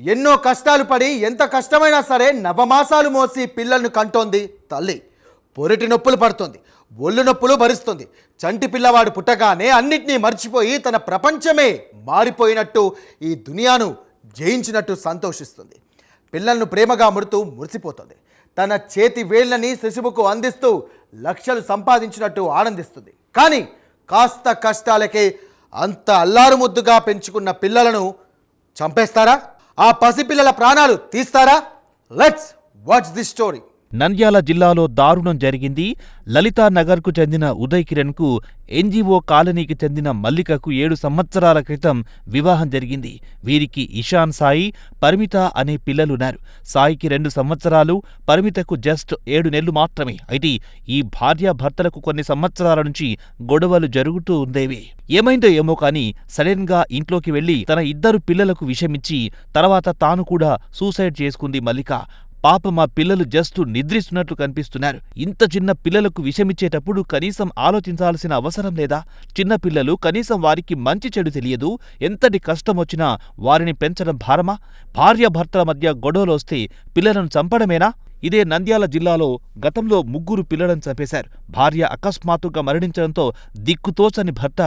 ఎన్నో కష్టాలు పడి ఎంత కష్టమైనా సరే నవమాసాలు మోసి పిల్లల్ని కంటోంది తల్లి. పొరిటి నొప్పులు పడుతుంది, ఒళ్ళు నొప్పులు భరిస్తుంది. చంటి పిల్లవాడు పుట్టగానే అన్నిటినీ మర్చిపోయి తన ప్రపంచమే మారిపోయినట్టు, ఈ దునియాను జయించినట్టు సంతోషిస్తుంది. పిల్లలను ప్రేమగా ముడుతూ మురిసిపోతుంది. తన చేతి వేళ్ళని శిశువుకు అందిస్తూ లక్షలు సంపాదించినట్టు ఆనందిస్తుంది. కానీ కాస్త కష్టాలకే అంత అల్లారుముద్దుగా పెంచుకున్న పిల్లలను చంపేస్తారా? ఆ పసిపిల్లల ప్రాణాలు తీస్తారా? Let's watch this story. Nandyal జిల్లాలో దారుణం జరిగింది. లలితానగర్కు చెందిన ఉదయ్ కిరణ్కు ఎన్జీఓ కాలనీకి చెందిన మల్లికకు 7 సంవత్సరాల క్రితం వివాహం జరిగింది. వీరికి ఇషాన్ సాయి, పరిమిత అనే పిల్లలున్నారు. సాయికి 2 సంవత్సరాలు, పరిమితకు జస్ట్ 7 నెలలు మాత్రమే. అయితే ఈ భార్యాభర్తలకు కొన్ని సంవత్సరాల నుంచి గొడవలు జరుగుతూ ఉండేవి. ఏమైందో ఏమో కానీ సడన్ గా ఇంట్లోకి వెళ్లి తన 2 పిల్లలకు విషమిచ్చి తర్వాత తాను కూడా సూసైడ్ చేసుకుంది మల్లిక. పాప మా పిల్లలు జస్ట్ నిద్రిస్తున్నట్లు కనిపిస్తున్నారు. ఇంత చిన్న పిల్లలకు విషమిచ్చేటప్పుడు కనీసం ఆలోచించాల్సిన అవసరం లేదా? చిన్న పిల్లలు, కనీసం వారికి మంచి చెడు తెలియదు. ఎంతటి కష్టమొచ్చినా వారిని పెంచడం భారమా? భార్యాభర్తల మధ్య గొడవలొస్తే పిల్లలను చంపడమేనా? ఇదే నంద్యాల జిల్లాలో గతంలో 3 పిల్లలను చంపేశారు. భార్య అకస్మాత్తుగా మరణించడంతో దిక్కుతోచని భర్త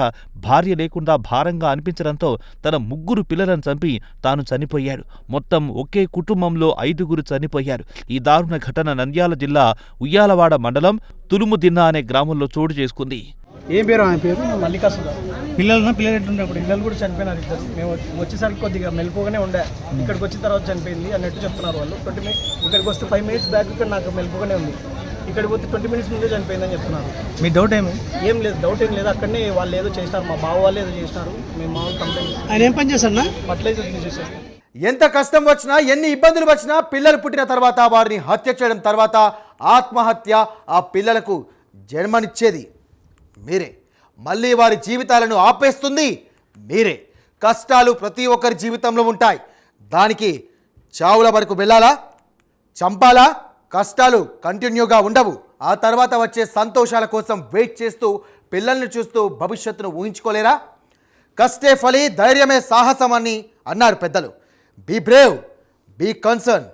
భార్య లేకుండా భారంగా అనిపించడంతో తన 3 పిల్లలను చంపి తాను చనిపోయాడు. మొత్తం ఒకే కుటుంబంలో 5 చనిపోయారు. ఈ దారుణ ఘటన నంద్యాల జిల్లా ఉయ్యాలవాడ మండలం తులుముదిన్న అనే గ్రామంలో చోటు చేసుకుంది. ఏం పేరు ఆయన పేరు? మల్లికా సుధా. పిల్లలు ఎట్లుండే అప్పుడు? పిల్లలు కూడా చనిపోయినారు ఇద్దరు. మేము వచ్చేసరికి కొద్దిగా మెలుపుగానే ఉండే, ఇక్కడికి వచ్చిన తర్వాత చనిపోయింది అన్నట్టు చెప్తున్నారు వాళ్ళు. ఇక్కడికి వస్తే 5 మినిట్స్ బ్యాక్ ఇక్కడ నాకు మెలుపుగానే ఉంది, ఇక్కడికి పోతే 20 మినిట్స్ ముందే చనిపోయిందని చెప్తున్నారు. మీ డౌట్ ఏం లేదు, డౌట్ ఏం లేదు. అక్కడనే వాళ్ళు ఏదో చేసినారు, మా బావ వాళ్ళు ఏదో చేసినారు. మేము మామూలు కంప్లైంట్. ఆయన ఏం పని చేస్తారా? ఫర్టిలైజర్ చేసేస్తాం. ఎంత కష్టం వచ్చినా, ఎన్ని ఇబ్బందులు వచ్చినా, పిల్లలు పుట్టిన తర్వాత వారిని హత్య చేయడం, తర్వాత ఆత్మహత్య, ఆ పిల్లలకు జన్మనిచ్చేది మీరే. మళ్ళీ వారి జీవితాలను ఆపేస్తుంది మీరే. కష్టాలు ప్రతి ఒక్కరి జీవితంలో ఉంటాయి. దానికి చావుల వరకు వెళ్ళాలా? చంపాలా? కష్టాలు కంటిన్యూగా ఉండవు. ఆ తర్వాత వచ్చే సంతోషాల కోసం వెయిట్ చేస్తూ పిల్లల్ని చూస్తూ భవిష్యత్తును ఊహించుకోలేరా? కష్టే ఫలి, ధైర్యమే సాహసం అని అన్నారు పెద్దలు. Be brave, be concern.